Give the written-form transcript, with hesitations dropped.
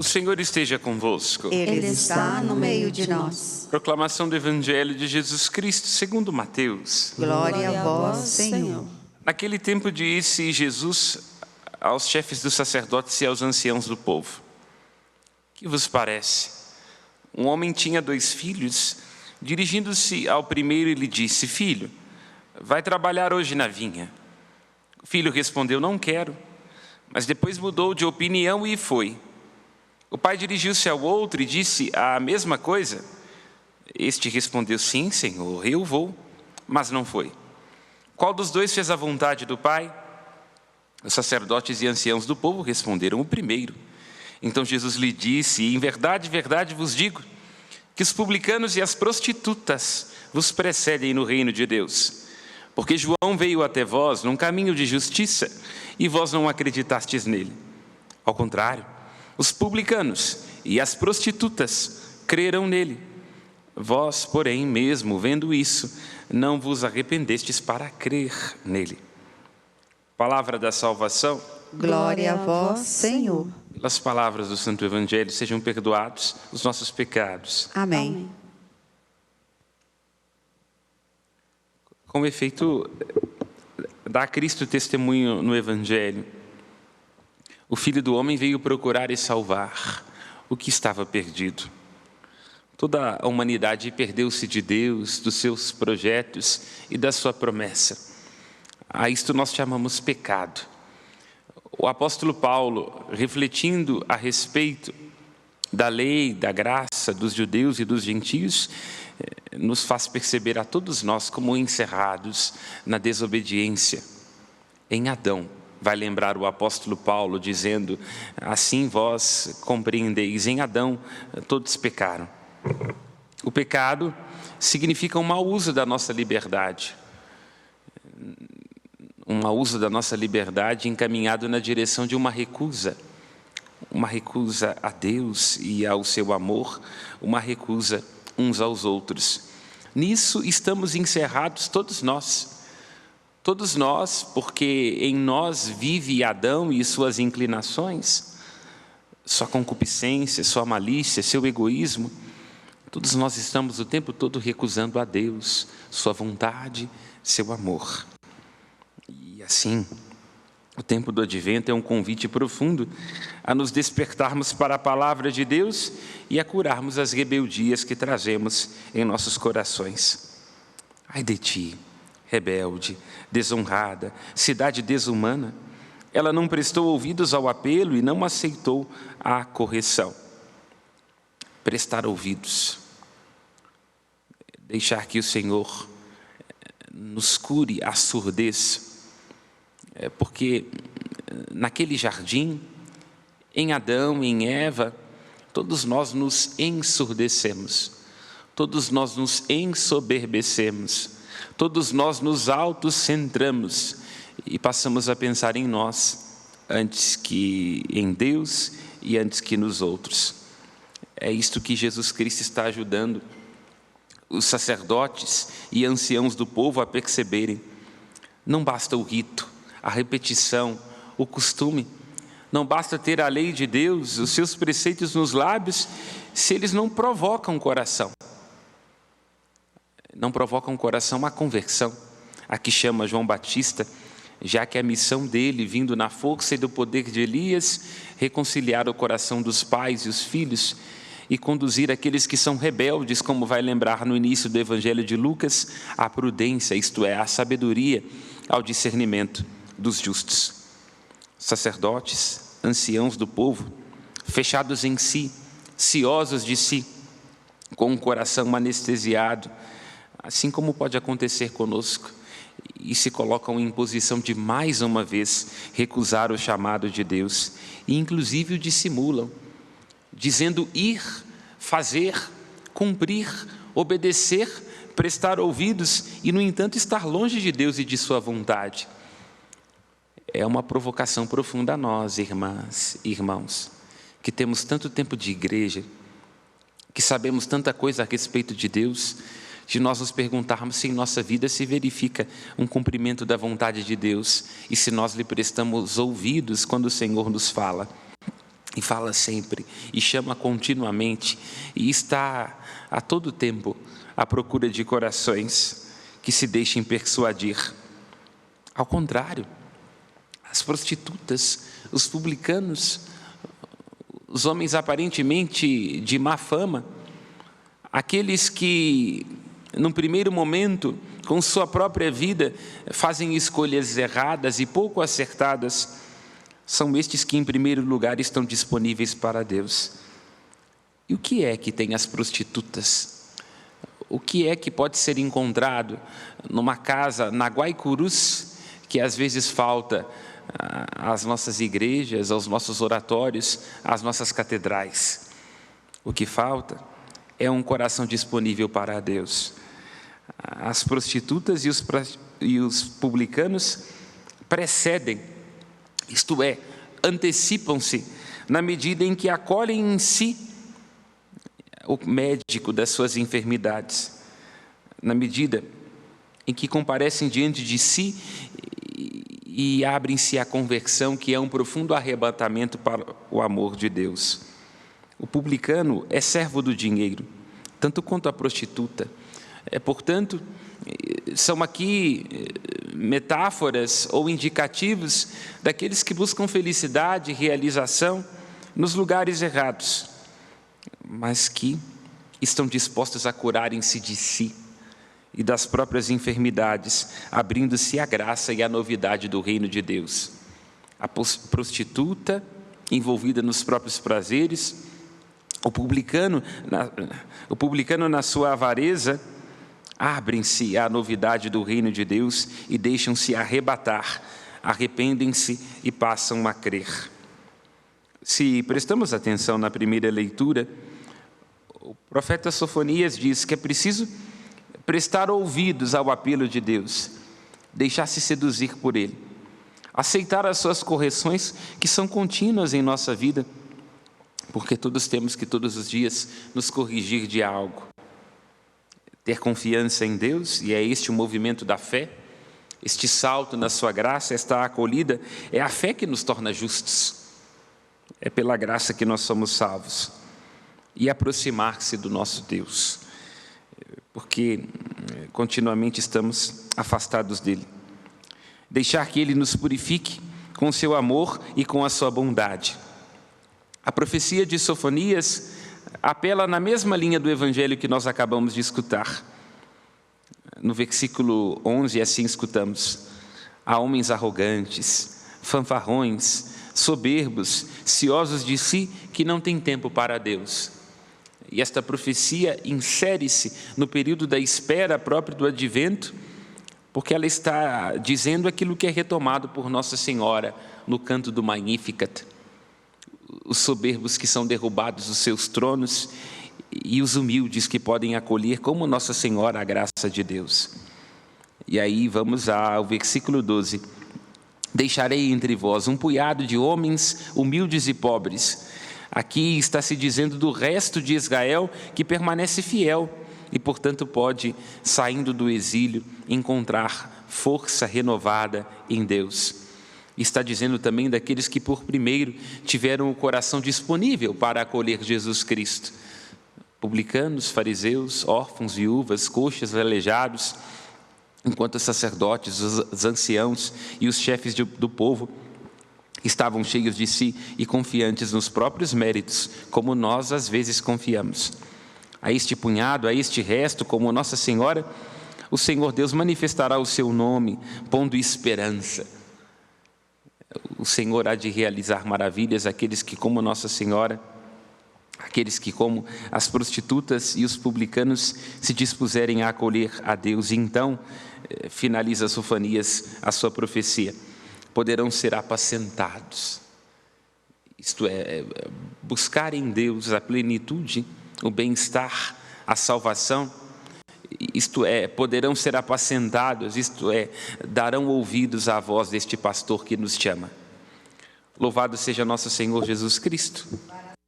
O Senhor esteja convosco. Ele está no meio de nós. Proclamação do Evangelho de Jesus Cristo segundo Mateus. Glória a vós, Senhor. Naquele tempo disse Jesus aos chefes dos sacerdotes e aos anciãos do povo: que vos parece? Um homem tinha 2 filhos. Dirigindo-se ao primeiro, ele disse: filho, vai trabalhar hoje na vinha. O filho respondeu: não quero. Mas depois mudou de opinião e foi. O pai dirigiu-se ao outro e disse a mesma coisa. Este respondeu: sim, Senhor, eu vou. Mas não foi. Qual dos 2 fez a vontade do pai? Os sacerdotes e anciãos do povo responderam: o primeiro. Então Jesus lhe disse: em verdade, verdade vos digo, que os publicanos e as prostitutas vos precedem no reino de Deus. Porque João veio até vós num caminho de justiça, e vós não acreditastes nele. Ao contrário, os publicanos e as prostitutas creram nele. Vós, porém, mesmo vendo isso, não vos arrependestes para crer nele. Palavra da salvação. Glória a vós, Senhor. Pelas palavras do Santo Evangelho, sejam perdoados os nossos pecados. Amém. Com efeito, dá Cristo testemunho no Evangelho. O Filho do Homem veio procurar e salvar o que estava perdido. Toda a humanidade perdeu-se de Deus, dos seus projetos e da sua promessa. A isto nós chamamos pecado. O apóstolo Paulo, refletindo a respeito da lei, da graça dos judeus e dos gentios, nos faz perceber a todos nós como encerrados na desobediência. Em Adão, vai lembrar o apóstolo Paulo dizendo: assim vós compreendeis, em Adão todos pecaram. O pecado significa um mau uso da nossa liberdade. Um mau uso da nossa liberdade encaminhado na direção de uma recusa a Deus e ao seu amor, uma recusa uns aos outros. Nisso estamos encerrados todos nós, porque em nós vive Adão e suas inclinações, sua concupiscência, sua malícia, seu egoísmo. Todos nós estamos o tempo todo recusando a Deus, sua vontade, seu amor. E assim, o tempo do advento é um convite profundo a nos despertarmos para a palavra de Deus e a curarmos as rebeldias que trazemos em nossos corações. Ai de ti, rebelde, desonrada, cidade desumana, ela não prestou ouvidos ao apelo e não aceitou a correção. Prestar ouvidos, deixar que o Senhor nos cure a surdez, porque naquele jardim, em Adão, em Eva, todos nós nos ensurdecemos, todos nós nos ensoberbecemos, todos nós nos autocentramos e passamos a pensar em nós antes que em Deus e antes que nos outros. É isto que Jesus Cristo está ajudando os sacerdotes e anciãos do povo a perceberem. Não basta o rito, a repetição, o costume. Não basta ter a lei de Deus, os seus preceitos nos lábios, se eles não provocam o coração. Não provocam o coração a conversão, a que chama João Batista, já que a missão dele, vindo na força e do poder de Elias, reconciliar o coração dos pais e os filhos e conduzir aqueles que são rebeldes, como vai lembrar no início do Evangelho de Lucas, à prudência, isto é, à sabedoria, ao discernimento dos justos. Sacerdotes, anciãos do povo, fechados em si, ciosos de si, com o coração anestesiado, assim como pode acontecer conosco, e se colocam em posição de mais uma vez recusar o chamado de Deus, e inclusive o dissimulam, dizendo ir, fazer, cumprir, obedecer, prestar ouvidos e, no entanto, estar longe de Deus e de sua vontade. É uma provocação profunda a nós, irmãs e irmãos, que temos tanto tempo de igreja, que sabemos tanta coisa a respeito de Deus, de nós nos perguntarmos se em nossa vida se verifica um cumprimento da vontade de Deus e se nós lhe prestamos ouvidos quando o Senhor nos fala. e fala sempre, e chama continuamente, e está a todo tempo à procura de corações que se deixem persuadir. Ao contrário, as prostitutas, os publicanos, os homens aparentemente de má fama, aqueles que, num primeiro momento, com sua própria vida, fazem escolhas erradas e pouco acertadas, são estes que, em primeiro lugar, estão disponíveis para Deus. E o que é que tem as prostitutas? O que é que pode ser encontrado numa casa na Guaicurus, que às vezes falta às nossas igrejas, aos nossos oratórios, às nossas catedrais? O que falta é um coração disponível para Deus. As prostitutas e os publicanos precedem, isto é, antecipam-se na medida em que acolhem em si o médico das suas enfermidades, na medida em que comparecem diante de si e abrem-se à conversão, que é um profundo arrebatamento para o amor de Deus. O publicano é servo do dinheiro, tanto quanto a prostituta. Portanto, são aqui metáforas ou indicativos daqueles que buscam felicidade e realização nos lugares errados, mas que estão dispostos a curarem-se de si e das próprias enfermidades, abrindo-se à graça e à novidade do reino de Deus. A prostituta, envolvida nos próprios prazeres, o publicano na sua avareza, abrem-se à novidade do reino de Deus e deixam-se arrebatar, arrependem-se e passam a crer. Se prestamos atenção na primeira leitura, o profeta Sofonias diz que é preciso prestar ouvidos ao apelo de Deus, deixar-se seduzir por Ele, aceitar as suas correções que são contínuas em nossa vida, porque todos temos que todos os dias nos corrigir de algo. Ter confiança em Deus, e é este o movimento da fé, este salto na sua graça, esta acolhida, é a fé que nos torna justos. É pela graça que nós somos salvos. E aproximar-se do nosso Deus, porque continuamente estamos afastados dele. Deixar que ele nos purifique com o seu amor e com a sua bondade. A profecia de Sofonias apela na mesma linha do evangelho que nós acabamos de escutar. No versículo 11, assim escutamos: há homens arrogantes, fanfarrões, soberbos, ciosos de si, que não têm tempo para Deus. E esta profecia insere-se no período da espera próprio do advento, porque ela está dizendo aquilo que é retomado por Nossa Senhora no canto do Magnificat. Os soberbos que são derrubados dos seus tronos e os humildes que podem acolher como Nossa Senhora a graça de Deus. E aí vamos ao versículo 12. Deixarei entre vós um punhado de homens humildes e pobres. Aqui está se dizendo do resto de Israel que permanece fiel e, portanto, pode, saindo do exílio, encontrar força renovada em Deus. Está dizendo também daqueles que, por primeiro, tiveram o coração disponível para acolher Jesus Cristo. Publicanos, fariseus, órfãos, viúvas, coxas, aleijados, enquanto os sacerdotes, os anciãos e os chefes do povo estavam cheios de si e confiantes nos próprios méritos, como nós às vezes confiamos. A este punhado, a este resto, como Nossa Senhora, o Senhor Deus manifestará o seu nome, pondo esperança. O Senhor há de realizar maravilhas àqueles que, como Nossa Senhora, aqueles que, como as prostitutas e os publicanos, se dispuserem a acolher a Deus. E então, finaliza Sofonias a sua profecia: poderão ser apacentados. Isto é, buscar em Deus a plenitude, o bem-estar, a salvação. Isto é, poderão ser apacentados, isto é, darão ouvidos à voz deste pastor que nos chama. Louvado seja nosso Senhor Jesus Cristo.